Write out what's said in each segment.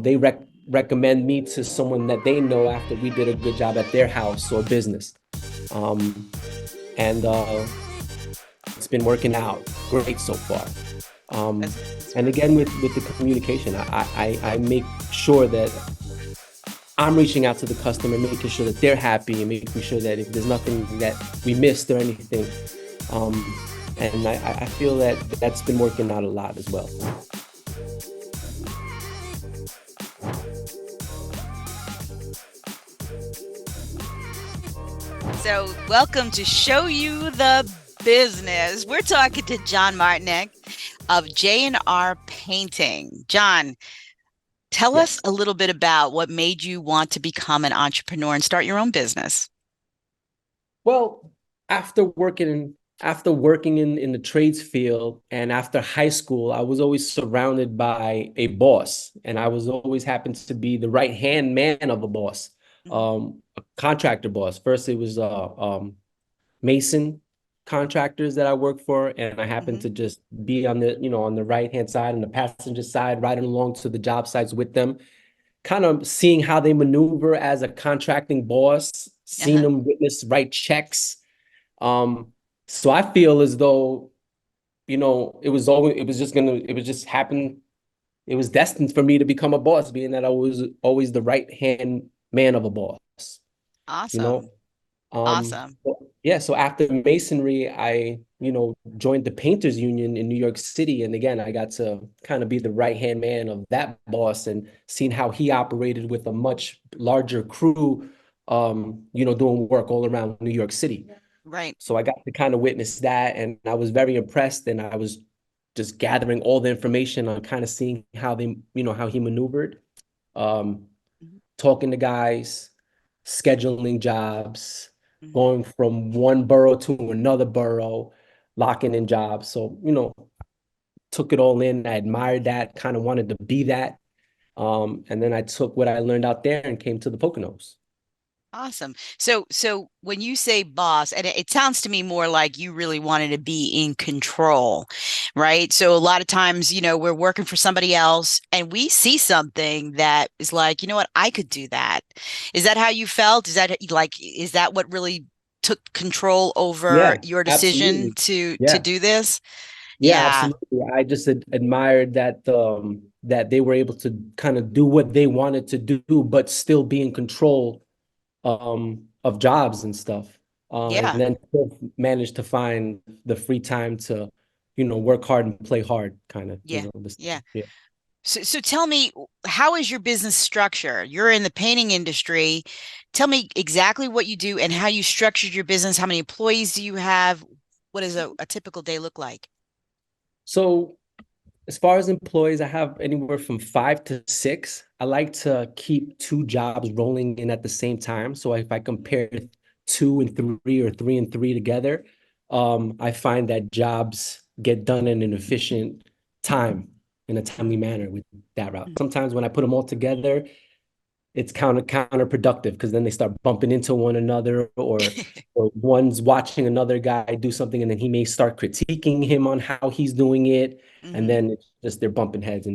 they recommend me to someone that they know after we did a good job at their house or business. Um, and it's been working out great so far. That's And really again, with the communication, I make sure that I'm reaching out to the customer, making sure that they're happy and making sure that if there's nothing that we missed or anything. Um, and I feel that that's been working out a lot as well. so. Welcome to Show You the Business. We're talking to John Martinek of J&R Painting. John, tell us Yes. a little bit about what made you want to become an entrepreneur and start your own business. Well, after working in the trades field and after high school, I was always surrounded by a boss, and I was always happened to be the right hand man of a boss, Mhm, a contractor boss. First, it was mason contractors that I worked for, and I happened mhm, to just be on the right hand side and the passenger side, riding along to the job sites with them, kind of seeing how they maneuver as a contracting boss, seeing uh-huh. them witness write checks. Um, so I feel as though, it was just happen. It was destined for me to become a boss, being that I was always the right hand man of a boss, you know. Awesome. Um, Awesome. yeah, so after masonry, I, joined the Painters Union in New York City. And again, I got to kind of be the right-hand man of that boss and seeing how he operated with a much larger crew, doing work all around New York City. Right. So I got to kind of witness that, and I was very impressed. And I was just gathering all the information on kind of seeing how he maneuvered, um, Mhm, talking to guys, scheduling jobs, mhm. going from one borough to another borough, locking in jobs. So, took it all in. I admired that, kind of wanted to be that. And then I took what I learned out there and came to the Poconos. Awesome. So when you say boss, and it sounds to me more like you really wanted to be in control, right? So a lot of times, we're working for somebody else and we see something that is like, you know what, I could do that. Is that how you felt? Is that what really took control over Yeah, your decision absolutely. to Yeah. do this? Yeah, Yeah. absolutely. I just admired that they were able to kind of do what they wanted to do, but still be in control of jobs and stuff. And Yeah. then still manage to find the free time to, work hard and play hard, kind of, Yeah. this, Yeah. yeah. So tell me, how is your business structure? You're in the painting industry. Tell me exactly what you do and how you structured your business. How many employees do you have? What does a typical day look like? So as far as employees, I have anywhere from 5 to 6. I like to keep two jobs rolling in at the same time. So if I compare 2 and 3 or 3 and 3 together, I find that jobs get done in an efficient time, in a timely manner with that route. Mm. Sometimes when I put them all together, it's counterproductive because then they start bumping into one another, or one's watching another guy do something and then he may start critiquing him on how he's doing it, and Hmm. then it's just they're bumping heads, and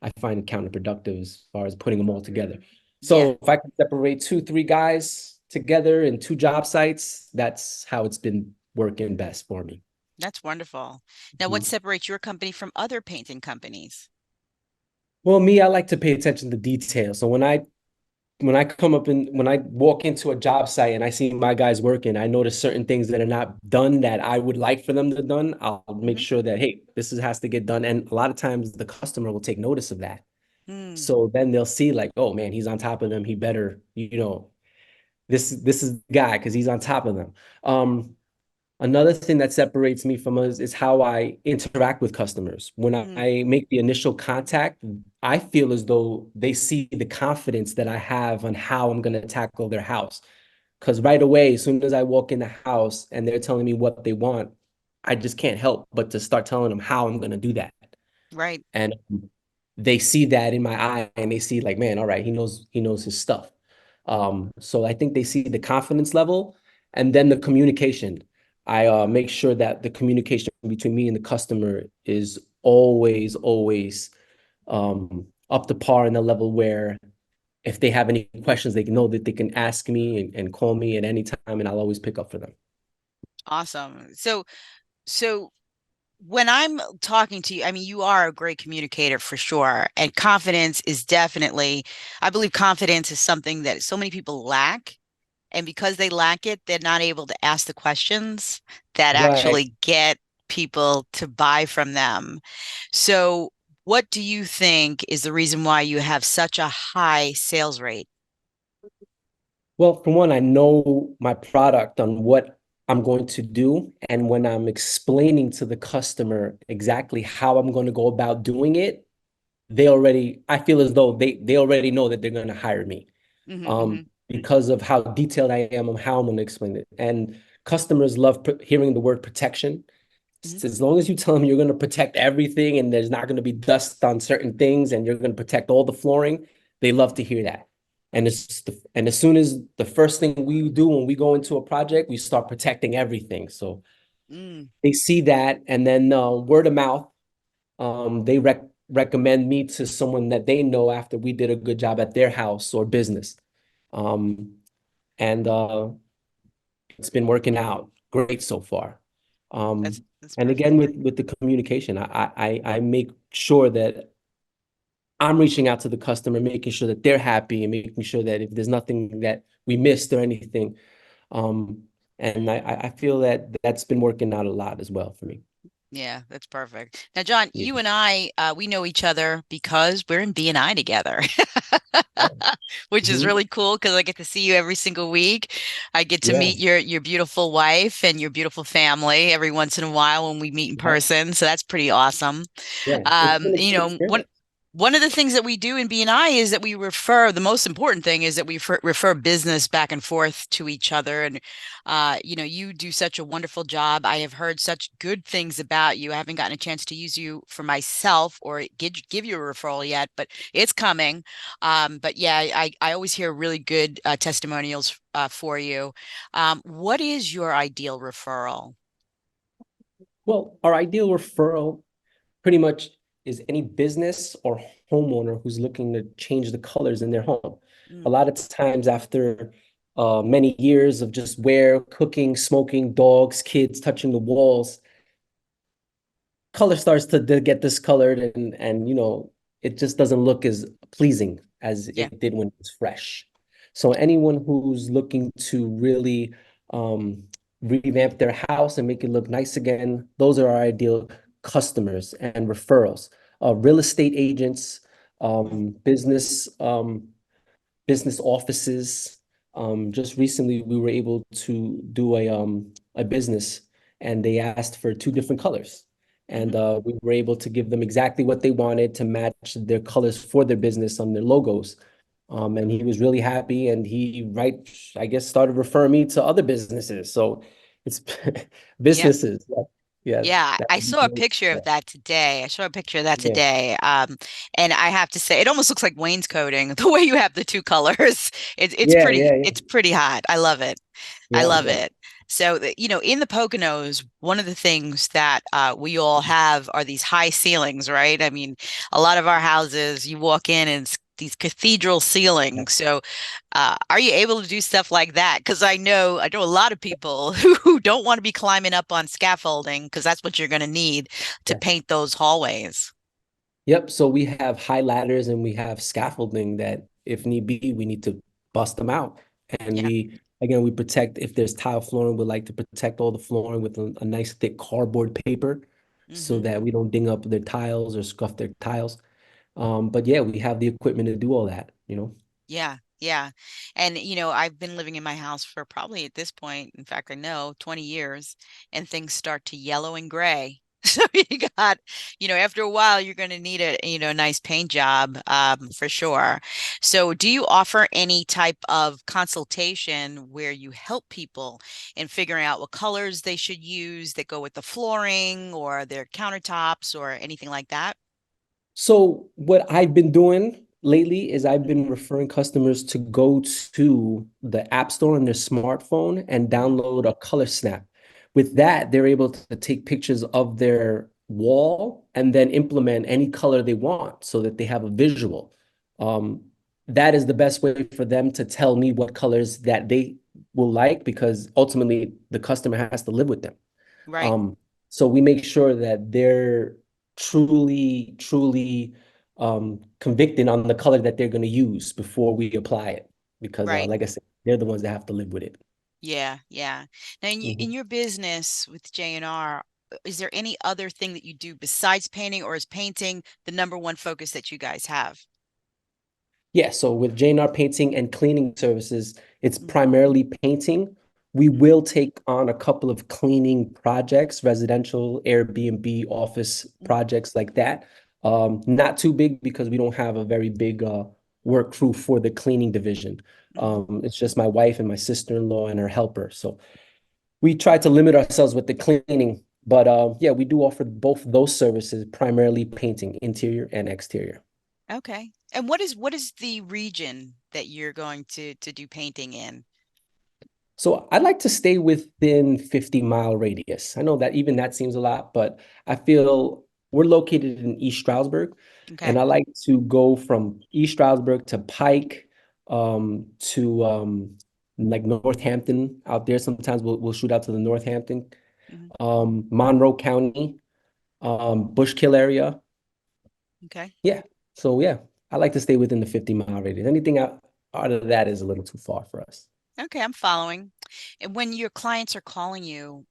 I find it counterproductive as far as putting them all together. Yeah, So if I can separate 2, 3 guys together in two job sites, that's how it's been working best for me. that's wonderful. Now, what Mhm. separates your company from other painting companies? Well, me, I like to pay attention to detail. So when I walk into a job site and I see my guys working, I notice certain things that are not done that I would like for them to done. I'll make Hmm. sure that, hey, has to get done. And a lot of times the customer will take notice of that. Mm, So then they'll see like, oh man, he's on top of them. He better, this is the guy because he's on top of them. Another thing that separates me from us is how I interact with customers. When mm, I make the initial contact, I feel as though they see the confidence that I have on how I'm going to tackle their house. Because right away, as soon as I walk in the house and they're telling me what they want, I just can't help but to start telling them how I'm going to do that. right. And they see that in my eye, and they see like, man, all right, he knows his stuff. So I think they see the confidence level, and then the communication. I make sure that the communication between me and the customer is always up to par in the level where if they have any questions, they know that they can ask me and call me at any time, and I'll always pick up for them. Awesome. So when I'm talking to you, I mean, you are a great communicator for sure. And confidence is definitely, I believe confidence is something that so many people lack. And because they lack it, they're not able to ask the questions that Right. actually get people to buy from them. So, what do you think is the reason why you have such a high sales rate? Well, for one, I know my product on what I'm going to do. And when I'm explaining to the customer exactly how I'm going to go about doing it, I feel as though they already know that they're going to hire me, Hmm. because of how detailed I am on how I'm going to explain it. And customers love hearing the word protection. Hmm. As long as you tell them you're going to protect everything and there's not going to be dust on certain things and you're going to protect all the flooring, they love to hear that. And as soon as the first thing we do when we go into a project, we start protecting everything. So Mm, they see that, and then word of mouth, they recommend me to someone that they know after we did a good job at their house or business. Um, and it's been working out great so far. that's And again, perfect. with the communication, I make sure that I'm reaching out to the customer, making sure that they're happy and making sure that if there's nothing that we missed or anything. Um, and I feel that that's been working out a lot as well for me. Yeah, that's perfect. Now, John, Yeah. you and I, we know each other because we're in B&I together, which is Mhm. really cool because I get to see you every single week. I get to Yeah. meet your beautiful wife and your beautiful family every once in a while when we meet in Yeah. person. So that's pretty awesome. Yeah. It's been a You great know, one experience. one of the things that we do in B&I is that we refer, the most important thing is that we refer business back and forth to each other. And, you know, you do such a wonderful job. I have heard such good things about you. I haven't gotten a chance to use you for myself or give you a referral yet, but it's coming. But yeah, I always hear really good testimonials for you. What is your ideal referral? Well, our ideal referral pretty much is any business or homeowner who's looking to change the colors in their home. A Mm, lot of times after many years of just wear, cooking, smoking, dogs, kids touching the walls, color starts to get discolored, and it just doesn't look as pleasing as yeah. it did when it was fresh. So anyone who's looking to really um, revamp their house and make it look nice again, those are our ideal customers and referrals. Real estate agents, Mm, business offices. Just recently, we were able to do a business, and they asked for two different colors, and mhm. we were able to give them exactly what they wanted to match their colors for their business on their logos. And he was really happy, and I guess, started referring me to other businesses. So it's Yeah. businesses. Yeah, yeah, Yeah, that I would be saw a great. picture Yeah, of that today. I saw a picture of that yeah, today. And I have to say, it almost looks like wainscoting, the way you have the two colors. yeah, yeah, yeah, it's pretty hot. I love it. I yeah, love yeah, it. So, you know, in the Poconos, one of the things that we all have are these high ceilings, right? I mean, a lot of our houses, you walk in and it's these cathedral yeah. ceilings. So, are you able to do stuff like that? Because I know a lot of people who don't want to be climbing up on scaffolding because that's what you're going to need to Yeah. paint those hallways. Yep. So we have high ladders and we have scaffolding that, if need be, we need to bust them out. And Yeah. again, we protect, if there's tile flooring, we like to protect all the flooring with a nice thick cardboard paper so Hmm. that we don't ding up their tiles or scuff their tiles. But yeah, we have the equipment to do all that. Yeah, yeah. And you know, I've been living in my house for probably at this point, in fact, I know 20 years, and things start to yellow and gray. So you got, you know, after a while, you're going to need a, you know, a nice paint job, for sure. So do you offer any type of consultation where you help people in figuring out what colors they should use that go with the flooring or their countertops or anything like that? So what I've been doing lately is I've been referring customers to go to the App Store on their smartphone and Mhm. download a color snap. With that, they're able to take pictures of their wall and then implement any color they want so that they have a visual. Um, that is the best way for them to tell me what colors that they will like because ultimately the customer has to live with them. Right, Um, so we make sure that they're truly convicted on the color that they're going to use before we apply it because right. like I said, they're the ones that have to live with it. Yeah, yeah. Now, in Mhm. your business with J&R, is there any other thing that you do besides painting, or is painting the number one focus that you guys have? Yeah, so with JNR Painting and Cleaning Services, it's Mm, primarily painting. We mm, will take on a couple of cleaning projects, residential, Airbnb, office mm, projects like that. Not too big because we don't have a very big work crew for the cleaning division. mhm. It's just my wife and my sister-in-law and her helper. So we try to limit ourselves with the cleaning. But yeah, we do offer both those services, primarily painting, interior and exterior. Okay. And what is the region that you're going to do painting in? So I'd like to stay within 50-mile radius. I know that even that seems a lot, but I feel we're located in East Stroudsburg, and Okay. I like to go from East Stroudsburg to Pike, to like Northampton out there. Sometimes we'll shoot out to the Northampton, Mhm. Monroe County, Bushkill area. Okay. Yeah. So yeah, I like to stay within the 50-mile radius. Anything out of that is a little too far for us. Okay, I'm following. And when your clients are calling you,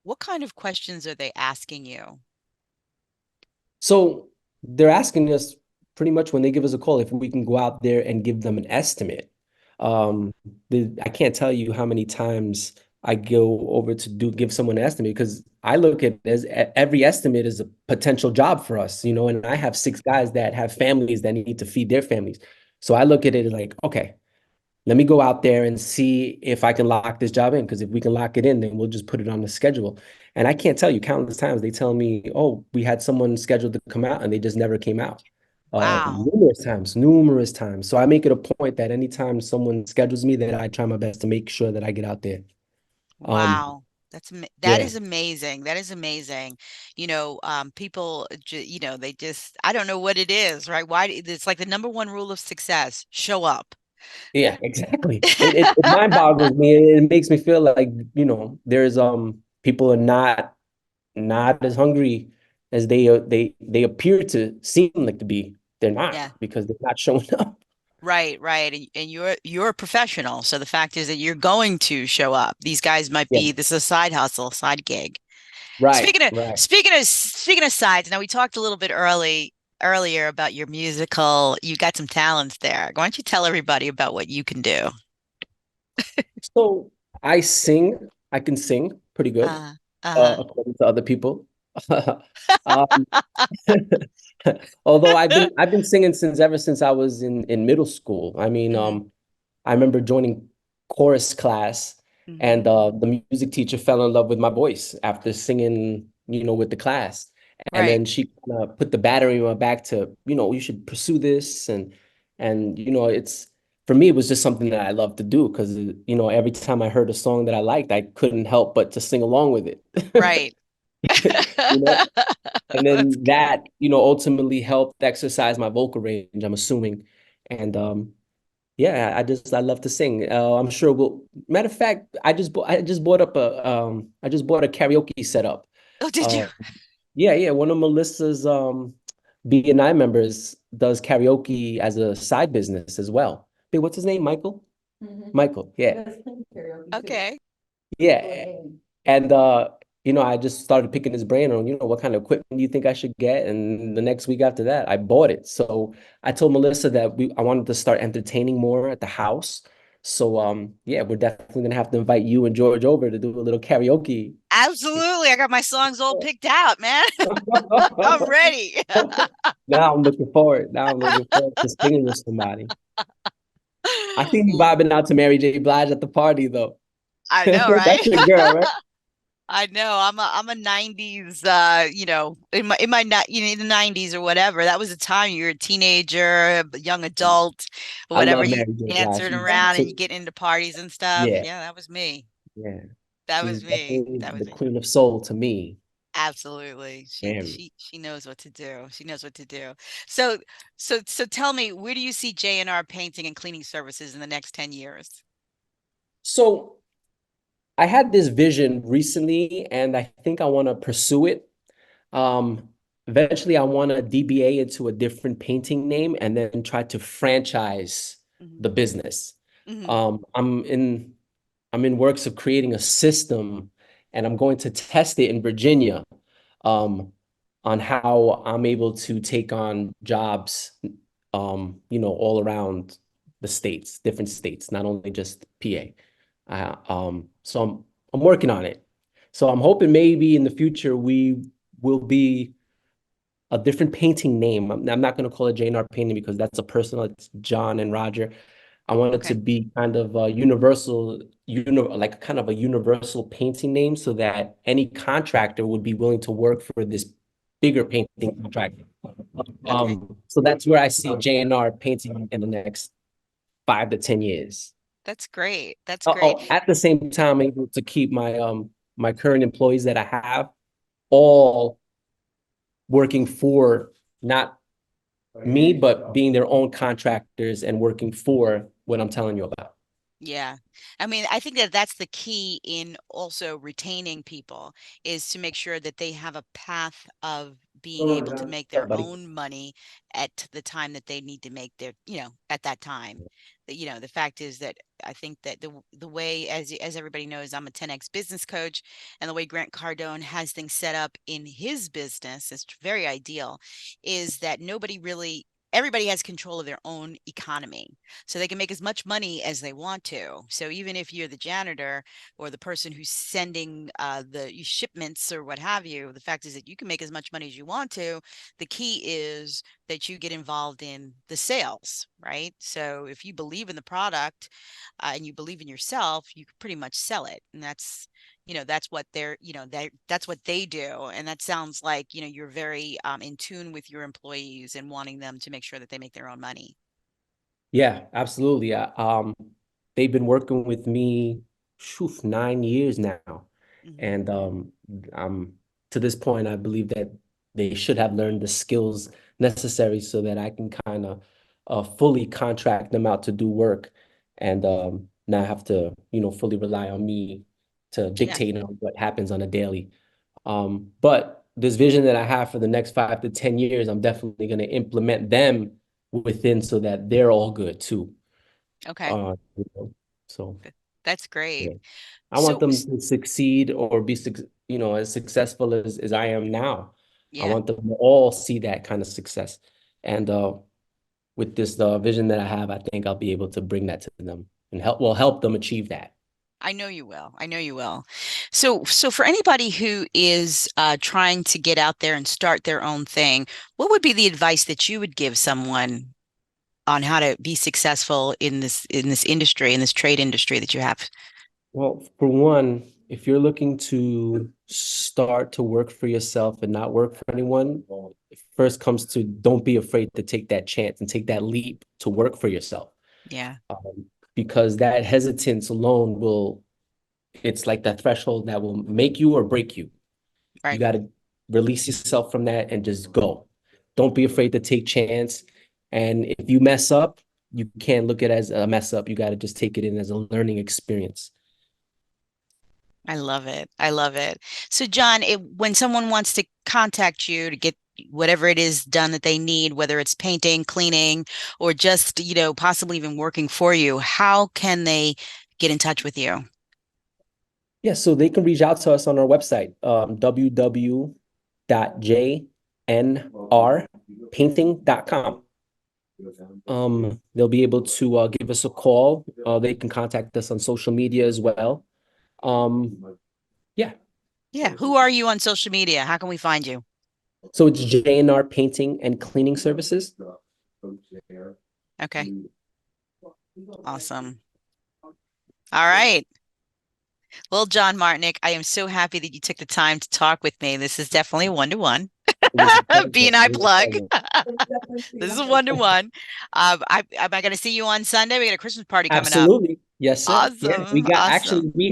what kind of questions are they asking you? So they're asking us pretty much when they give us a call if we can go out there and give them an estimate. Um, I can't tell you how many times I go over to give someone an estimate because I look at it as every estimate is a potential job for us, and I have 6 guys that have families that need to feed their families. So I look at it like, okay, let me go out there and see if I can lock this job in. Because if we can lock it in, then we'll just put it on the schedule. And I can't tell you countless times they tell me, oh, we had someone scheduled to come out and they just never came out. Wow. Numerous times, numerous times. So I make it a point that anytime someone schedules me, that I try my best to make sure that I get out there. Um, Wow. That yeah, is amazing. That is amazing. People, they just, I don't know what it is, right? It's like the number one rule of success, show up. yeah, exactly. It mind boggles me. It makes me feel like, there's people are not as hungry as they appear to seem like to be. They're not Yeah. because they're not showing up. Right, right. And you're a professional. So the fact is that you're going to show up. These guys might Yeah, be this is a side hustle, side gig. right, Speaking of right. speaking of sides, now we talked a little bit earlier about your musical. You got some talents there. Why don't you tell everybody about what you can do? So I sing. I can sing pretty good, Uh, uh-huh. according to other people. Um, although I've been singing since ever since I was in middle school. I mean, hmm I remember joining chorus class, hmm and the music teacher fell in love with my voice after singing, with the class. And Right. then she kind of put the battery in my back to, you should pursue this. And it's for me, it was just something that I love to do because, every time I heard a song that I liked, I couldn't help but to sing along with it. Right. You know, and That's then good. that, ultimately helped exercise my vocal range, I'm assuming. And yeah, I love to sing. I'm sure matter of fact, I just bought a karaoke setup. Oh, did you? Uh yeah, yeah. One of Melissa's BNI members does karaoke as a side business as well. Wait, what's his name? Michael? Michael, yeah. Okay. Yeah. And I just started picking his brain on, what kind of equipment you think I should get. And the next week after that, I bought it. So I told Melissa that I wanted to start entertaining more at the house. So yeah, we're definitely gonna have to invite you and George over to do a little karaoke. Absolutely. I got my songs all picked out, man. I'm ready. Now I'm looking forward to singing with somebody. I see you vibing out to Mary J. Blige at the party though. I know, right? That's your girl, right? I know. I'm a 90s in the 90s or whatever. That was the time you were a teenager, a young adult, or I whatever, love you Mary J. Blige. dancing around and you get into parties and stuff. Yeah, Yeah, that was me. yeah. That She's was me. definitely That was the me. queen of soul to me. Absolutely. She Man. she she knows what to do. She knows what to do. So so tell me, where do you see J&R Painting and Cleaning Services in the next 10 years? So I had this vision recently, and I think I want to pursue it. Um, Eventually, I want to DBA into a different painting name and then try to franchise Hmm. the business. Hmm. Um, I'm in I'm in works of creating a system, and I'm going to test it in Virginia, um, on how I'm able to take on jobs, all around the states, different states, not only just PA. So I'm working on it. So I'm hoping maybe in the future we will be a different painting name. I'm not going to call it J&R Painting because that's a personal. It's John and Roger. I want it to Okay. be kind of a universal, like kind of a universal painting name so that any contractor would be willing to work for this bigger painting contractor. Okay. So that's where I see J&R Painting in the next 5 to 10 years. That's great. That's great. Oh, at the same time, able to keep my current employees that I have all working for not me, but being their own contractors and working for what I'm telling you about. Yeah. I mean, I think that that's the key in also retaining people is to make sure that they have a path of being able to make their Buddy. own money at the time that they need to make their, at that time. The fact is that I think that the way, as everybody knows, I'm a 10X business coach, and the way Grant Cardone has things set up in his business is very ideal, is that everybody has control of their own economy, so they can make as much money as they want to. So even if you're the janitor or the person who's sending the shipments or what have you, the fact is that you can make as much money as you want to. The key is that you get involved in the sales, right? So if you believe in the product and you believe in yourself, you can pretty much sell it. And that's what that's what they do. And that sounds like, you're very in tune with your employees and wanting them to make sure that they make their own money. Yeah, absolutely. They've been working with me, 9 years now, Hmm. and um, to this point, I believe that they should have learned the skills necessary so that I can kind of fully contract them out to do work, and not have to, fully rely on me to Yeah. dictate on what happens on a daily. But this vision that I have for the next 5 to 10 years, I'm definitely going to implement them within so that they're all good too. Okay. You know, so That's great. yeah, I want So, them to succeed or be, as successful as I am now. I yeah, want them to all see that kind of success. And with this vision that I have, I think I'll be able to bring that to them and help them achieve that. I know you will. I know you will. So for anybody who is trying to get out there and start their own thing, what would be the advice that you would give someone on how to be successful in this industry, in this trade industry that you have? Well, for one, if you're looking to start to work for yourself and not work for anyone, it first comes to don't be afraid to take that chance and take that leap to work for yourself. Yeah, Because that hesitance alone it's like that threshold that will make you or break you. You right. got to release yourself from that and just go. Don't be afraid to take chance. And if you mess up, you can't look at it as a mess up. You got to just take it in as a learning experience. I love it. I love it. So, John, when someone wants to contact you to get whatever it is done that they need, whether it's painting, cleaning, or just, possibly even working for you, how can they get in touch with you? Yeah, so they can reach out to us on our website, www.jnrpainting.com. They'll be able to give us a call. They can contact us on social media as well. Yeah, Yeah. Who are you on social media? How can we find you? so it's JNR Painting and Cleaning Services. Okay. Awesome. All right. Well, John Martinek, I am so happy that you took the time to talk with me. This is definitely a one-to-one. It was a B pleasure. and I It was a plug. pleasure. This is a one-to-one. Am I going to see you on Sunday? We got a Christmas party coming up. Absolutely. Yes, sir. Yeah, we Awesome. got Awesome. actually we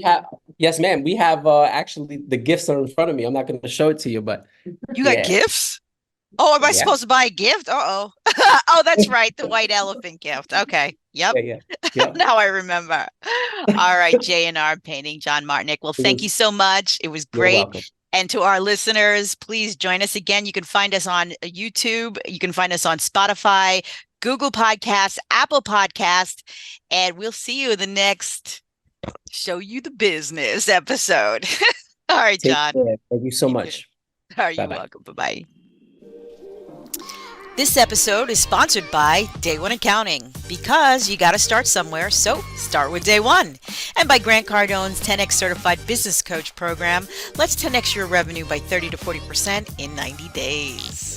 have Yes, ma'am. We have actually the gifts are in front of me. I'm not going to show it to you, but You got yeah, gifts? Oh, am I yeah, supposed to buy a gift? Uh-oh. Oh, that's right, the white elephant gift. Okay. Yep. yeah. Yep. Now I remember. All right, J&R Painting, John Martinek. Well, It thank you was, so much. It was you're great. welcome. And to our listeners, please join us again. You can find us on YouTube. You can find us on Spotify, Google Podcasts, Apple Podcasts, and we'll see you in the next Show You the Business episode. All right, Take John. care. Thank you so You too. much. Are Bye you bye. welcome? Bye-bye. This episode is sponsored by Day One Accounting, because you got to start somewhere, so start with Day One. And by Grant Cardone's 10X Certified Business Coach program. Let's 10X your revenue by 30 to 40% in 90 days.